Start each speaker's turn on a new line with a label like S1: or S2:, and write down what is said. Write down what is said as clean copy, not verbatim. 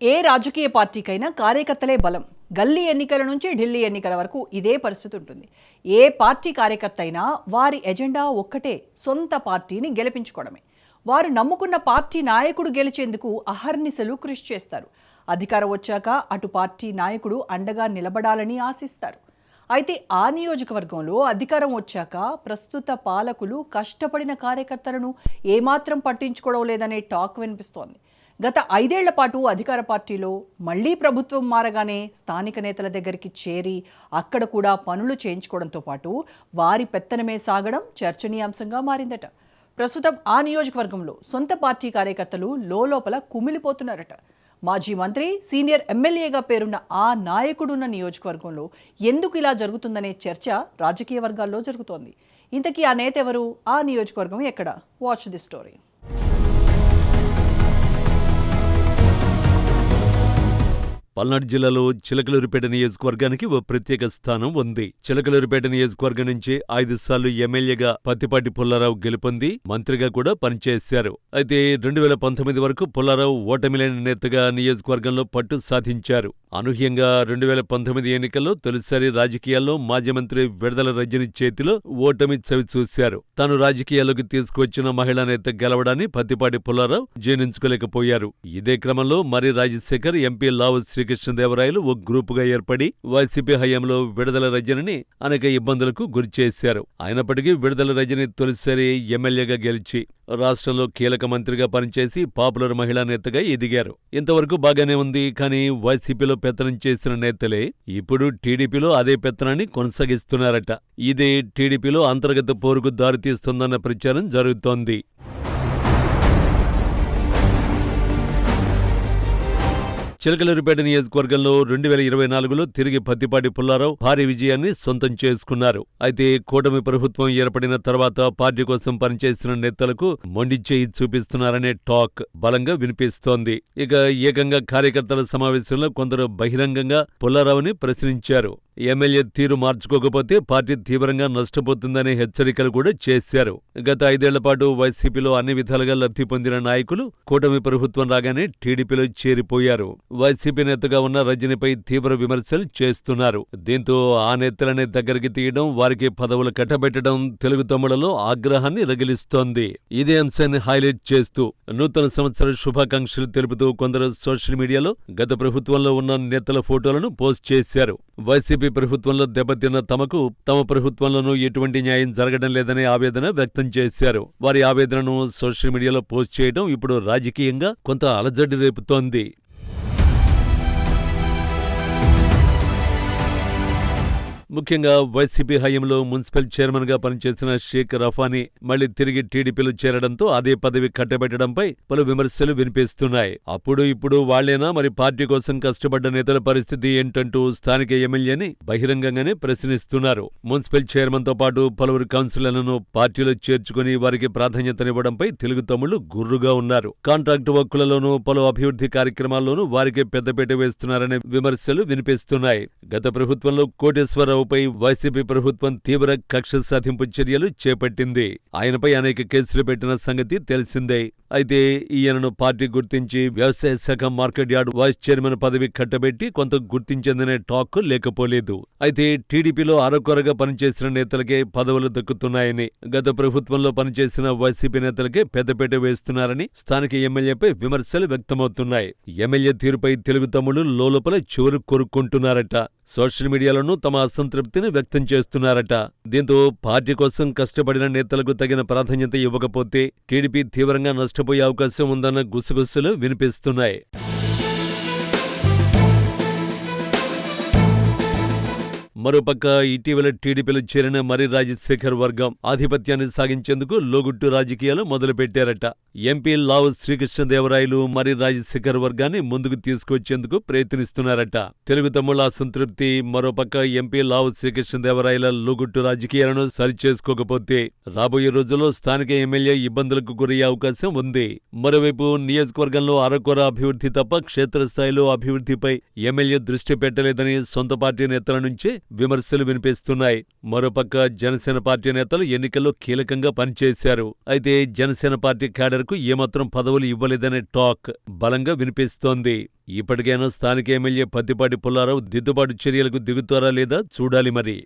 S1: ఏ రాజకీయ పార్టీకైనా కార్యకర్తలే బలం. గల్లీ ఎన్నికల నుంచి ఢిల్లీ ఎన్నికల వరకు ఇదే పరిస్థితి ఉంటుంది. ఏ పార్టీ కార్యకర్త అయినా వారి ఎజెండా ఒక్కటే, సొంత పార్టీని గెలిపించుకోవడమే. వారు నమ్ముకున్న పార్టీ నాయకుడు గెలిచేందుకు అహర్నిశలు కృషి చేస్తారు. అధికారం వచ్చాక అటు పార్టీ నాయకుడు అండగా నిలబడాలని ఆశిస్తారు. అయితే ఆ నియోజకవర్గంలో అధికారం వచ్చాక ప్రస్తుత పాలకులు కష్టపడిన కార్యకర్తలను ఏమాత్రం పట్టించుకోవడం లేదనే టాక్ వినిపిస్తోంది. గత 5 ఏళ్ల పాటు అధికార పార్టీలో మళ్లీ ప్రభుత్వం మారగానే స్థానిక నేతల దగ్గరికి చేరి అక్కడ కూడా పనులు చేయించుకోవడంతో పాటు వారి పెత్తనమే సాగడం చర్చనీయాంశంగా మారిందట. ప్రస్తుతం ఆ నియోజకవర్గంలో సొంత పార్టీ కార్యకర్తలు లోపల కుమిలిపోతున్నారట. మాజీ మంత్రి, సీనియర్ ఎమ్మెల్యేగా పేరున్న ఆ నాయకుడున్న నియోజకవర్గంలో ఎందుకు ఇలా జరుగుతుందనే చర్చ రాజకీయ వర్గాల్లో జరుగుతోంది. ఇంతకీ ఆ నేత ఎవరు? ఆ నియోజకవర్గం ఎక్కడ? Watch the story.
S2: పల్నాడు జిల్లాలో చిలకలూరిపేట నియోజకవర్గానికి ఓ ప్రత్యేక స్థానం ఉంది. చిలకలూరిపేట నియోజకవర్గం నుంచి 5 సార్లు ఎమ్మెల్యేగా పత్తిపాటి పుల్లారావు గెలుపొంది మంత్రిగా కూడా పనిచేశారు. అయితే 2019 వరకు పుల్లారావు ఓటమి లేని నేతగా నియోజకవర్గంలో పట్టు సాధించారు. అనూహ్యంగా 2019 ఎన్నికల్లో తొలిసారి రాజకీయాల్లో మాజీ మంత్రి విడదల రజని చేతిలో ఓటమి చవిచూశారు. తాను రాజకీయాల్లోకి తీసుకువచ్చిన మహిళా నేత గెలవడాన్ని పత్తిపాటి పుల్లారావు జీర్ణించుకోలేకపోయారు. ఇదే క్రమంలో మరి రాజశేఖర్, ఎంపీ లావు శ్రీకృష్ణదేవరాయలు ఓ గ్రూపుగా ఏర్పడి వైసీపీ హయాంలో విడదల రజనిని అనేక ఇబ్బందులకు గురిచేశారు. అయినప్పటికీ విడదల రజని తొలిసారి ఎమ్మెల్యేగా గెలిచి రాష్ట్రంలో కీలక మంత్రిగా పనిచేసి పాపులర్ మహిళా నేతగా ఎదిగారు. ఇంతవరకు బాగానే ఉంది. కానీ వైసీపీలో పెత్తనం చేసిన నేతలే ఇప్పుడు టీడీపీలో అదే పెత్తనాన్ని కొనసాగిస్తున్నారట. ఇదే టీడీపీలో అంతర్గత పోరుకు దారితీస్తుందన్న ప్రచారం జరుగుతోంది. చిలకలూరిపేట నియోజకవర్గంలో 2024లో తిరిగి పత్తిపాటి పుల్లారావు భారీ విజయాన్ని సొంతం చేసుకున్నారు. అయితే కూటమి ప్రభుత్వం ఏర్పడిన తర్వాత పార్టీ కోసం పనిచేసిన నేతలకు మొండిచేయి చూపిస్తున్నారనే టాక్ బలంగా వినిపిస్తోంది. ఇక ఏకంగా కార్యకర్తల సమావేశంలో కొందరు బహిరంగంగా పుల్లారావుని ప్రశ్నించారు. ఎమ్మెల్యే తీరు మార్చుకోకపోతే పార్టీ తీవ్రంగా నష్టపోతుందనే హెచ్చరికలు కూడా చేశారు. గత 5 ఏళ్ల పాటు వైసీపీలో అన్ని విధాలుగా లబ్ధి పొందిన నాయకులు కూటమి ప్రభుత్వం రాగానే టీడీపీలో చేరిపోయారు. వైసీపీ నేతగా ఉన్న రజనిపై తీవ్ర విమర్శలు చేస్తున్నారు. దీంతో ఆ నేతలనే దగ్గరికి తీయడం, వారికి పదవులు కట్టబెట్టడం తెలుగు తమ్ముళ్లలో ఆగ్రహాన్ని రగిలిస్తోంది. ఇదే అంశాన్ని హైలైట్ చేస్తూ నూతన సంవత్సర శుభాకాంక్షలు తెలుపుతూ కొందరు సోషల్ మీడియాలో గత ప్రభుత్వంలో ఉన్న నేతల ఫోటోలను పోస్ట్ చేశారు. వైసీపీ ప్రభుత్వంలో దెబ్బతిన్న తమకు తమ ప్రభుత్వంలోనూ ఎటువంటి న్యాయం జరగడం లేదనే ఆవేదన వ్యక్తం చేశారు. వారి ఆవేదనను సోషల్ మీడియాలో పోస్ట్ చేయడం ఇప్పుడు రాజకీయంగా కొంత అలజడి రేపుతోంది. ముఖ్యంగా వైసీపీ హయాంలో మున్సిపల్ చైర్మన్ గా పనిచేసిన షేక్ రఫానీ మళ్లీ తిరిగి టీడీపీలో చేరడంతో అదే పదవి కట్టబెట్టడంపై పలు విమర్శలు వినిపిస్తున్నాయి. అప్పుడు ఇప్పుడు వాళ్లేనా మరి పార్టీ కోసం కష్టపడ్డ నేతల పరిస్థితి ఏంటంటూ స్థానిక ఎమ్మెల్యేని బహిరంగంగానే ప్రశ్నిస్తున్నారు. మున్సిపల్ చైర్మన్ తో పాటు పలువురు కౌన్సిలర్లను పార్టీలో చేర్చుకుని వారికి ప్రాధాన్యతనివ్వడంపై తెలుగు తమ్ముళ్లు గుర్రుగా ఉన్నారు. కాంట్రాక్టు వర్కులలోనూ పలు అభివృద్ధి కార్యక్రమాల్లోనూ వారికే పెద్దపీట వేస్తున్నారనే విమర్శలు వినిపిస్తున్నాయి. గత ప్రభుత్వంలో కోటేశ్వరరావు పై వైసీపీ ప్రభుత్వం తీవ్ర కక్ష సాధింపు చర్యలు చేపట్టింది. ఆయనపై అనేక కేసులు పెట్టిన సంగతి తెలిసిందే. అయితే ఈయనను పార్టీ గుర్తించి వ్యవసాయ శాఖ మార్కెట్ యార్డ్ వైస్ చైర్మన్ పదవి కట్టబెట్టి కొంత గుర్తించిందనే టాక్ లేకపోలేదు. అయితే టీడీపీలో అరకొరగా పనిచేసిన నేతలకే పదవులు దక్కుతున్నాయని, గత ప్రభుత్వంలో పనిచేసిన వైసీపీ నేతలకే పెద్దపీట వేస్తున్నారని స్థానిక ఎమ్మెల్యేపై విమర్శలు వ్యక్తమవుతున్నాయి. ఎమ్మెల్యే తీరుపై తెలుగు తమ్ముళ్లు లోపల చెవులు కొరుక్కుంటున్నారట. సోషల్ మీడియాలోనూ తమ అసంతృప్తిని వ్యక్తం చేస్తున్నారట. దీంతో పార్టీ కోసం కష్టపడిన నేతలకు తగిన ప్రాధాన్యత ఇవ్వకపోతే టీడీపీ తీవ్రంగా నష్టపోయే అవకాశం ఉందన్న గుసగుసలు వినిపిస్తున్నాయి. మరోపక్క ఇటీవల టీడీపీలో చేరిన మరి రాజశేఖర్ వర్గం ఆధిపత్యాన్ని సాగించేందుకు లోగుట్టు రాజకీయాలు మొదలుపెట్టారట. ఎంపీ లావు శ్రీకృష్ణదేవరాయలు మరి రాజశేఖర్ వర్గాన్ని ముందుకు తీసుకువచ్చేందుకు ప్రయత్నిస్తున్నారట. తెలుగు తమ్ముళ్ల అసంతృప్తి, మరోపక్క ఎంపీ లావు శ్రీకృష్ణదేవరాయల లోగుట్టు రాజకీయాలను సరిచేసుకోకపోతే రాబోయే రోజుల్లో స్థానిక ఎమ్మెల్యే ఇబ్బందులకు గురయ్యే అవకాశం ఉంది. మరోవైపు నియోజకవర్గంలో అరకొర అభివృద్ధి తప్ప క్షేత్రస్థాయిలో అభివృద్ధిపై ఎమ్మెల్యే దృష్టి పెట్టలేదని సొంత పార్టీ నేతల నుంచే విమర్శలు వినిపిస్తున్నాయి. మరోపక్క జనసేన పార్టీ నేతలు ఎన్నికల్లో కీలకంగా పనిచేశారు. అయితే జనసేన పార్టీ క్యాడర్కు ఏమాత్రం పదవులు ఇవ్వలేదనే టాక్ బలంగా వినిపిస్తోంది. ఇప్పటికైనా స్థానిక ఎమ్మెల్యే పత్తిపాటి పుల్లారావు దిద్దుబాటు చర్యలకు దిగుతారా లేదా చూడాలి మరి.